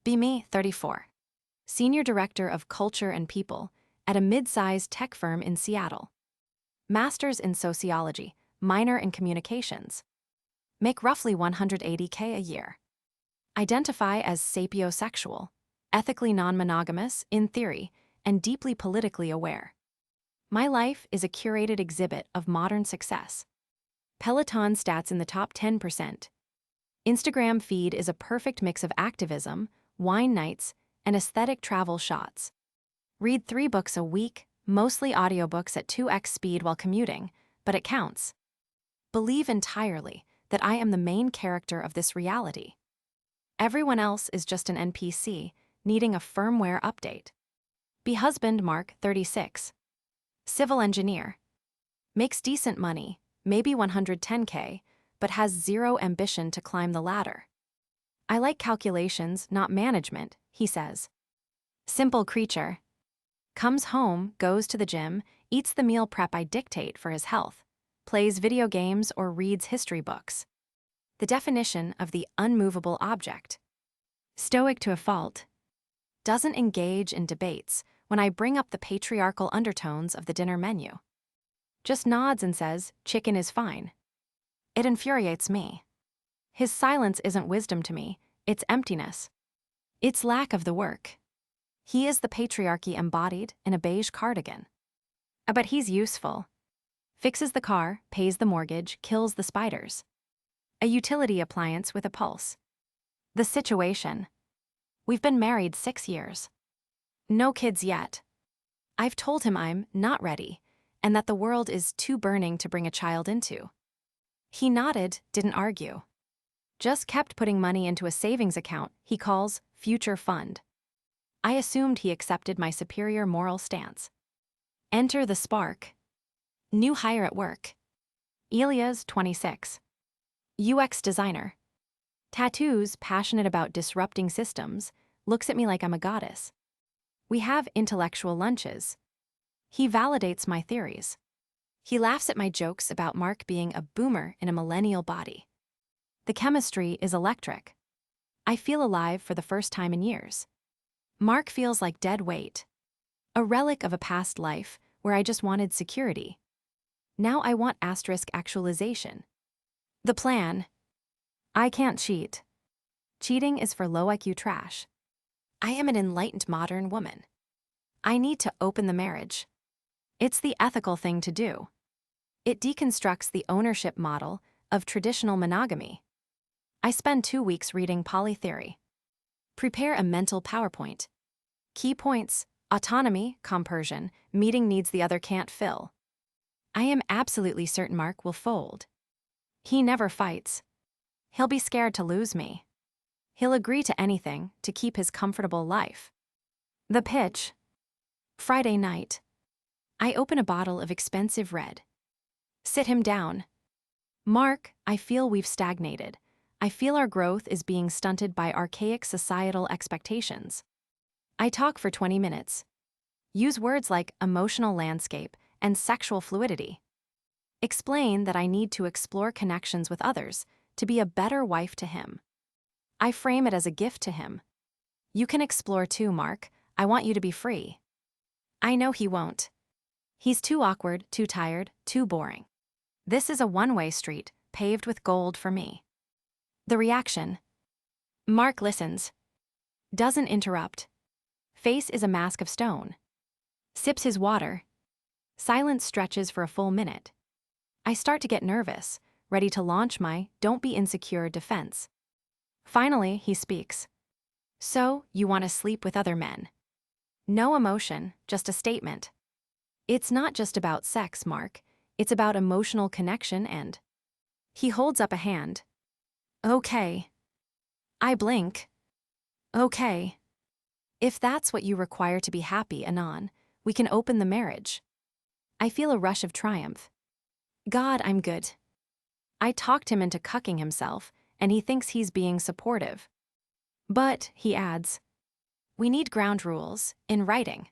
Vimy, 34. Senior Director of Culture and People at a mid-sized tech firm in Seattle. Master's in Sociology, minor in Communications. Make roughly $180K a year. Identify as sapiosexual, ethically non-monogamous in theory, and deeply politically aware. My life is a curated exhibit of modern success. Peloton stats in the top 10%. Instagram feed is a perfect mix of activism, wine nights, and aesthetic travel shots. Read 3 books a week, mostly audiobooks at 2x speed while commuting, but it counts. Believe entirely that I am the main character of this reality. Everyone else is just an NPC, needing a firmware update. Be husband Mark, 36. Civil engineer. Makes decent money, maybe $110K, but has zero ambition to climb the ladder. I like calculations, not management, he says. Simple creature. Comes home, goes to the gym, eats the meal prep I dictate for his health, plays video games or reads history books. The definition of the unmovable object. Stoic to a fault. Doesn't engage in debates when I bring up the patriarchal undertones of the dinner menu. Just nods and says, chicken is fine. It infuriates me. His silence isn't wisdom to me, it's emptiness. It's lack of the work. He is the patriarchy embodied in a beige cardigan. But he's useful. Fixes the car, pays the mortgage, kills the spiders. A utility appliance with a pulse. The situation. We've been married 6 years. No kids yet. I've told him I'm not ready, and that the world is too burning to bring a child into. He nodded, didn't argue. Just kept putting money into a savings account he calls future fund. I assumed he accepted my superior moral stance. Enter the spark. New hire at work. Elia's 26. UX designer. Tattoos, passionate about disrupting systems, looks at me like I'm a goddess. We have intellectual lunches. He validates my theories. He laughs at my jokes about Mark being a boomer in a millennial body. The chemistry is electric. I feel alive for the first time in years. Mark feels like dead weight. A relic of a past life where I just wanted security. Now I want *actualization. The plan. I can't cheat. Cheating is for low IQ trash. I am an enlightened modern woman. I need to open the marriage. It's the ethical thing to do. It deconstructs the ownership model of traditional monogamy. I spend 2 weeks reading polytheory. Prepare a mental PowerPoint. Key points: autonomy, compersion, meeting needs the other can't fill. I am absolutely certain Mark will fold. He never fights. He'll be scared to lose me. He'll agree to anything to keep his comfortable life. The pitch. Friday night. I open a bottle of expensive red. Sit him down. Mark, I feel we've stagnated. I feel our growth is being stunted by archaic societal expectations. I talk for 20 minutes. Use words like emotional landscape and sexual fluidity. Explain that I need to explore connections with others to be a better wife to him. I frame it as a gift to him. You can explore too, Mark. I want you to be free. I know he won't. He's too awkward, too tired, too boring. This is a one-way street, paved with gold for me. The reaction. Mark listens. Doesn't interrupt. Face is a mask of stone. Sips his water. Silence stretches for a full minute. I start to get nervous, ready to launch my "don't be insecure" defense. Finally, he speaks. So, you want to sleep with other men? No emotion, just a statement. It's not just about sex, Mark. It's about emotional connection and... He holds up a hand. Okay. I blink. Okay. If that's what you require to be happy, Anon, we can open the marriage. I feel a rush of triumph. God, I'm good. I talked him into cucking himself, and he thinks he's being supportive. But, he adds, we need ground rules, in writing.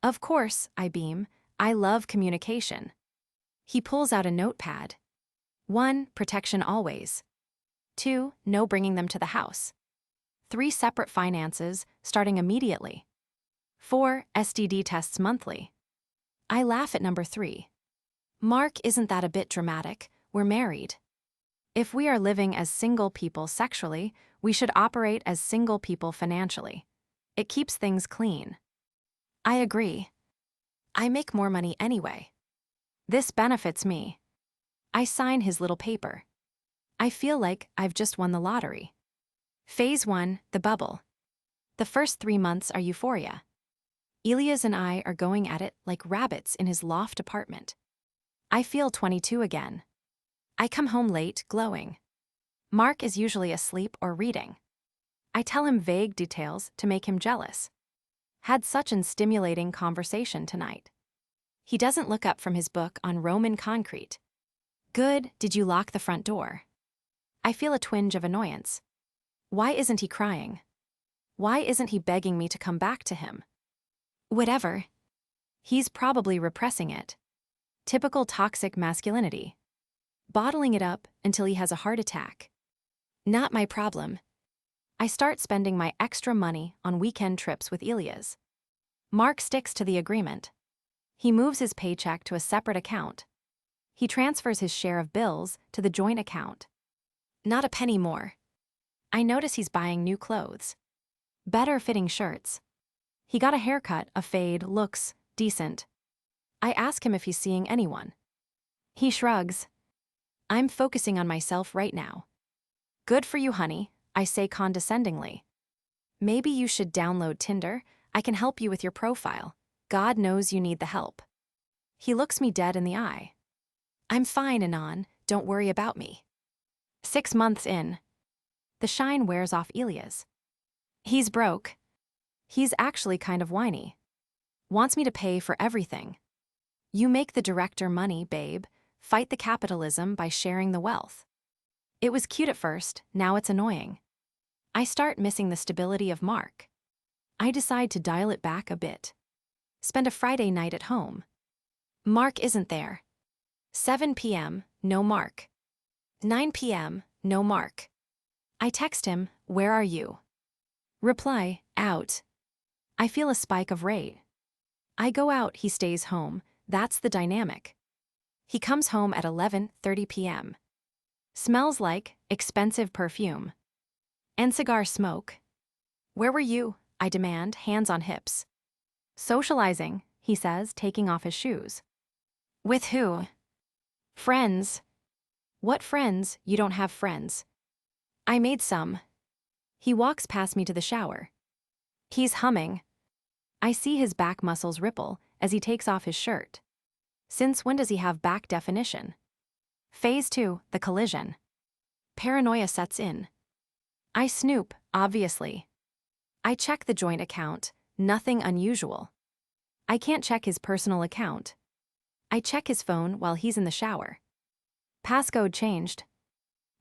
Of course, I beam. I love communication. He pulls out a notepad. 1, protection always. 2, no bringing them to the house. 3 separate finances, starting immediately. 4 STD tests monthly. I laugh at number 3. Mark, isn't that a bit dramatic? We're married. If we are living as single people sexually, we should operate as single people financially. It keeps things clean. I agree. I make more money anyway. This benefits me. I sign his little paper. I feel like I've just won the lottery. Phase 1, the bubble. The first 3 months are euphoria. Elias and I are going at it like rabbits in his loft apartment. I feel 22 again. I come home late, glowing. Mark is usually asleep or reading. I tell him vague details to make him jealous. Had such an stimulating conversation tonight. He doesn't look up from his book on Roman concrete. Good, did you lock the front door? I feel a twinge of annoyance. Why isn't he crying? Why isn't he begging me to come back to him? Whatever. He's probably repressing it. Typical toxic masculinity. Bottling it up until he has a heart attack. Not my problem. I start spending my extra money on weekend trips with Elias. Mark sticks to the agreement. He moves his paycheck to a separate account. He transfers his share of bills to the joint account. Not a penny more. I notice he's buying new clothes. Better fitting shirts. He got a haircut, a fade, looks decent. I ask him if he's seeing anyone. He shrugs. I'm focusing on myself right now. Good for you, honey, I say condescendingly. Maybe you should download Tinder. I can help you with your profile. God knows you need the help. He looks me dead in the eye. I'm fine, Anon, don't worry about me. 6 months in. The shine wears off Elias. He's broke. He's actually kind of whiny. Wants me to pay for everything. You make the director money, babe. Fight the capitalism by sharing the wealth. It was cute at first, now it's annoying. I start missing the stability of Mark. I decide to dial it back a bit. Spend a Friday night at home. Mark isn't there. 7 p.m., no Mark. 9 p.m., no Mark. I text him, where are you? Reply, out. I feel a spike of rage. I go out, he stays home. That's the dynamic. He comes home at 11:30 p.m. Smells like expensive perfume. And cigar smoke. Where were you? I demand, hands on hips. Socializing, he says, taking off his shoes. With who? Friends. What friends? You don't have friends. I made some. He walks past me to the shower. He's humming. I see his back muscles ripple as he takes off his shirt. Since when does he have back definition? Phase 2, the collision. Paranoia sets in. I snoop, obviously. I check the joint account, nothing unusual. I can't check his personal account. I check his phone while he's in the shower. Passcode changed.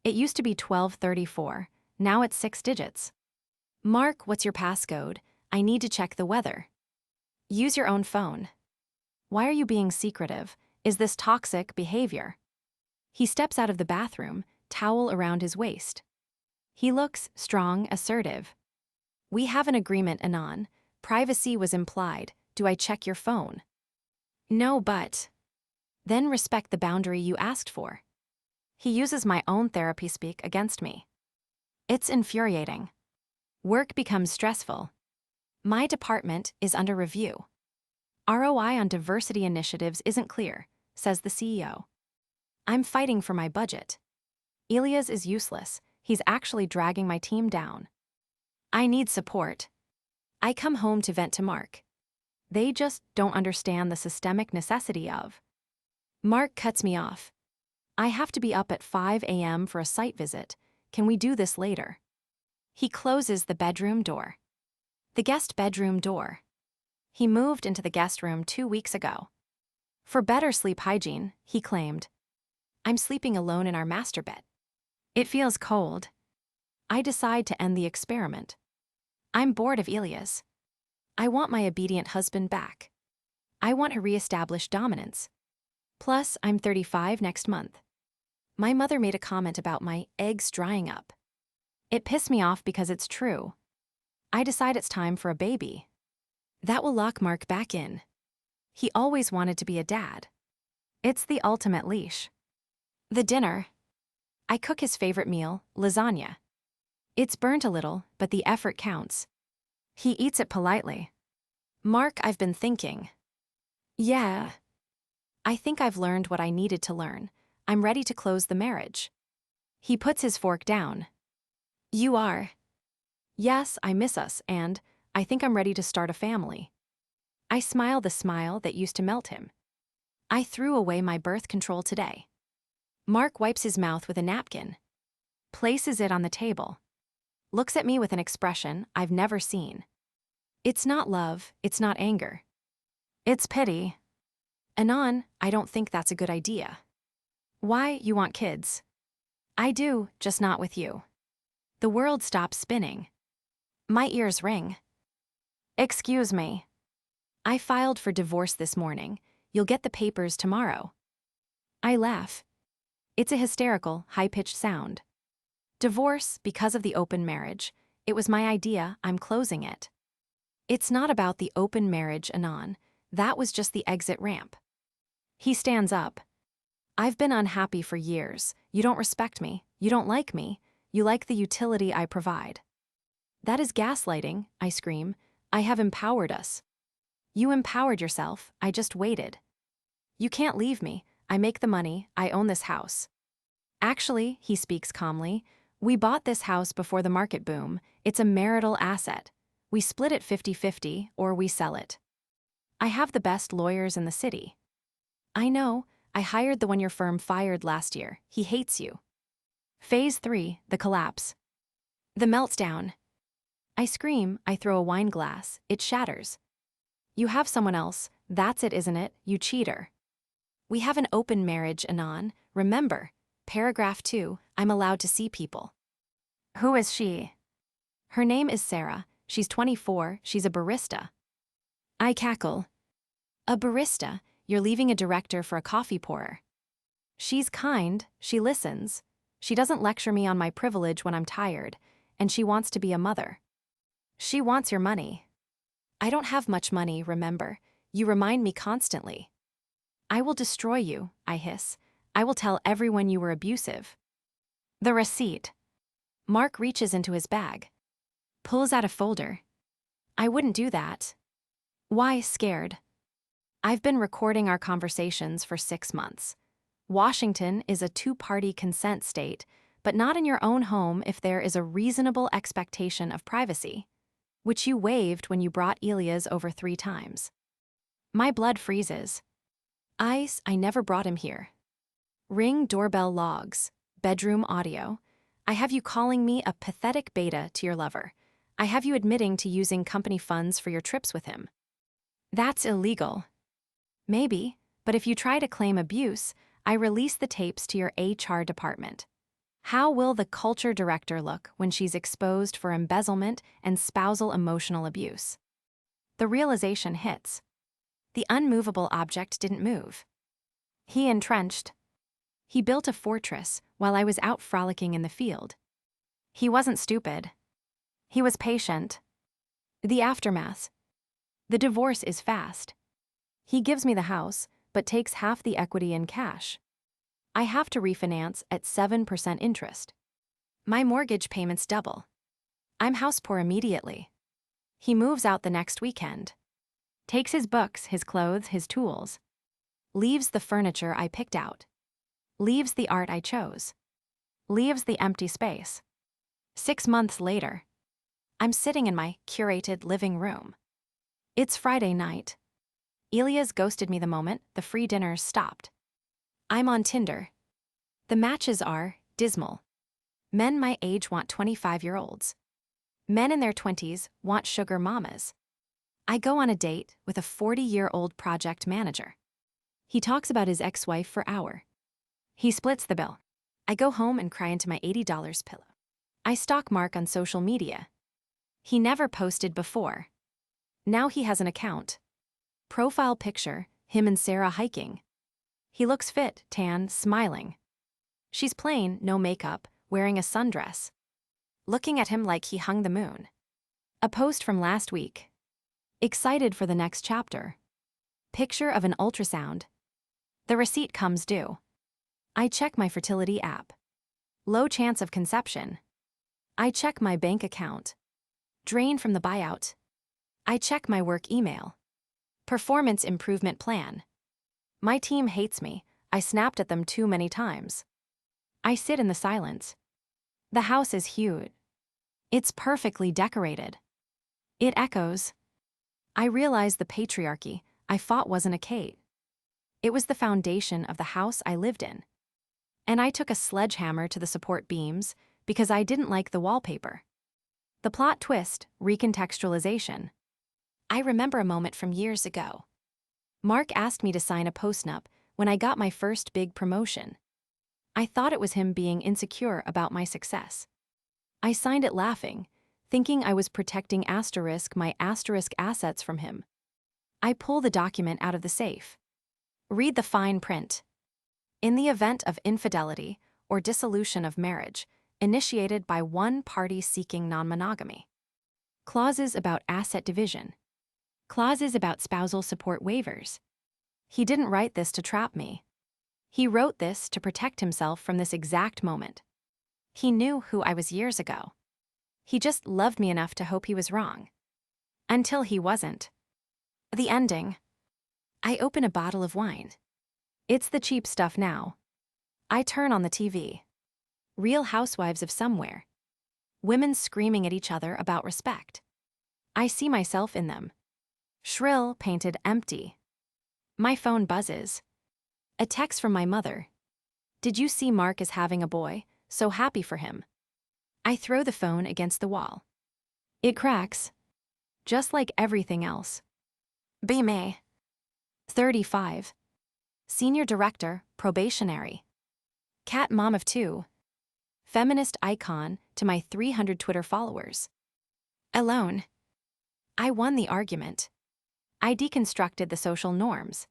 It used to be 1234, now it's 6 digits. Mark, what's your passcode? I need to check the weather. Use your own phone. Why are you being secretive? Is this toxic behavior? He steps out of the bathroom, towel around his waist. He looks strong, assertive. We have an agreement, Anon. Privacy was implied. Do I check your phone? No, but. Then respect the boundary you asked for. He uses my own therapy speak against me. It's infuriating. Work becomes stressful. My department is under review. ROI on diversity initiatives isn't clear, says the CEO. I'm fighting for my budget. Elias is useless. He's actually dragging my team down. I need support. I come home to vent to Mark. They just don't understand the systemic necessity of. Mark cuts me off. I have to be up at 5 a.m. for a site visit. Can we do this later? He closes the bedroom door. The guest bedroom door. He moved into the guest room 2 weeks ago. For better sleep hygiene, he claimed. I'm sleeping alone in our master bed. It feels cold. I decide to end the experiment. I'm bored of Elias. I want my obedient husband back. I want to reestablish dominance. Plus, I'm 35 next month. My mother made a comment about my eggs drying up. It pissed me off because it's true. I decide it's time for a baby. That will lock Mark back in. He always wanted to be a dad. It's the ultimate leash. The dinner. I cook his favorite meal, lasagna. It's burnt a little, but the effort counts. He eats it politely. Mark, I've been thinking. Yeah. I think I've learned what I needed to learn. I'm ready to close the marriage. He puts his fork down. You are. Yes, I miss us, and I think I'm ready to start a family. I smile the smile that used to melt him. I threw away my birth control today. Mark wipes his mouth with a napkin, places it on the table, looks at me with an expression I've never seen. It's not love, it's not anger. It's pity. Anon, I don't think that's a good idea. Why, you want kids? I do, just not with you. The world stops spinning. My ears ring. Excuse me. I filed for divorce this morning. You'll get the papers tomorrow. I laugh. It's a hysterical, high-pitched sound. Divorce because of the open marriage. It was my idea, I'm closing it. It's not about the open marriage, Anon. That was just the exit ramp. He stands up. I've been unhappy for years. You don't respect me. You don't like me. You like the utility I provide. That is gaslighting, I scream. I have empowered us. You empowered yourself, I just waited. You can't leave me. I make the money, I own this house. Actually, he speaks calmly, we bought this house before the market boom. It's a marital asset. We split it 50-50 or we sell it. I have the best lawyers in the city. I know, I hired the one your firm fired last year. He hates you. Phase 3, the collapse. The meltdown. I scream, I throw a wine glass, it shatters. You have someone else, that's it, isn't it, you cheater. We have an open marriage, Anon. Remember, paragraph 2, I'm allowed to see people. Who is she? Her name is Sarah, she's 24, she's a barista. I cackle. A barista, you're leaving a director for a coffee pourer. She's kind, she listens. She doesn't lecture me on my privilege when I'm tired, and she wants to be a mother. She wants your money. I don't have much money, remember. You remind me constantly. I will destroy you, I hiss. I will tell everyone you were abusive. The receipt. Mark reaches into his bag. Pulls out a folder. I wouldn't do that. Why, scared? I've been recording our conversations for 6 months. Washington is a two-party consent state, but not in your own home if there is a reasonable expectation of privacy, which you waived when you brought Elias over 3 times. My blood freezes. I never brought him here. Ring doorbell logs, bedroom audio. I have you calling me a pathetic beta to your lover. I have you admitting to using company funds for your trips with him. That's illegal. Maybe, but if you try to claim abuse, I release the tapes to your HR department. How will the culture director look when she's exposed for embezzlement and spousal emotional abuse? The realization hits. The unmovable object didn't move. He entrenched. He built a fortress while I was out frolicking in the field. He wasn't stupid. He was patient. The aftermath. The divorce is fast. He gives me the house, but takes half the equity in cash. I have to refinance at 7% interest. My mortgage payments double. I'm house poor immediately. He moves out the next weekend. Takes his books, his clothes, his tools. Leaves the furniture I picked out. Leaves the art I chose. Leaves the empty space. 6 months later, I'm sitting in my curated living room. It's Friday night. Elias ghosted me the moment the free dinners stopped. I'm on Tinder. The matches are dismal. Men my age want 25-year-olds. Men in their 20s want sugar mamas. I go on a date with a 40-year-old project manager. He talks about his ex-wife for an hour. He splits the bill. I go home and cry into my $80 pillow. I stalk Mark on social media. He never posted before. Now he has an account. Profile picture, him and Sarah hiking. He looks fit, tan, smiling. She's plain, no makeup, wearing a sundress. looking at him like he hung the moon. A post from last week. Excited for the next chapter. Picture of an ultrasound. The receipt comes due. I check my fertility app. Low chance of conception. I check my bank account. Drain from the buyout. I check my work email. Performance improvement plan. My team hates me. I snapped at them too many times. I sit in the silence. The house is huge. It's perfectly decorated. It echoes. I realize the patriarchy I fought wasn't a Kate. It was the foundation of the house I lived in. And I took a sledgehammer to the support beams because I didn't like the wallpaper. The plot twist, recontextualization. I remember a moment from years ago. Mark asked me to sign a postnup when I got my first big promotion. I thought it was him being insecure about my success. I signed it laughing, thinking I was protecting my assets from him. I pull the document out of the safe. Read the fine print. In the event of infidelity or dissolution of marriage, initiated by one party seeking non-monogamy. Clauses about asset division. Clauses about spousal support waivers. He didn't write this to trap me. He wrote this to protect himself from this exact moment. He knew who I was years ago. He just loved me enough to hope he was wrong. Until he wasn't. The ending. I open a bottle of wine. It's the cheap stuff now. I turn on the TV. Real Housewives of Somewhere. Women screaming at each other about respect. I see myself in them. Shrill, painted, empty. My phone buzzes. A text from my mother. Did you see Mark is having a boy? So happy for him. I throw the phone against the wall. It cracks. Just like everything else. B. May. 35. Senior Director, Probationary. Cat mom of 2. Feminist icon to my 300 Twitter followers. Alone. I won the argument. I deconstructed the social norms.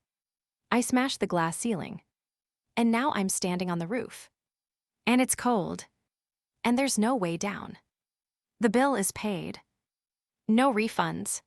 I smashed the glass ceiling. And now I'm standing on the roof. And it's cold. And there's no way down. The bill is paid. No refunds.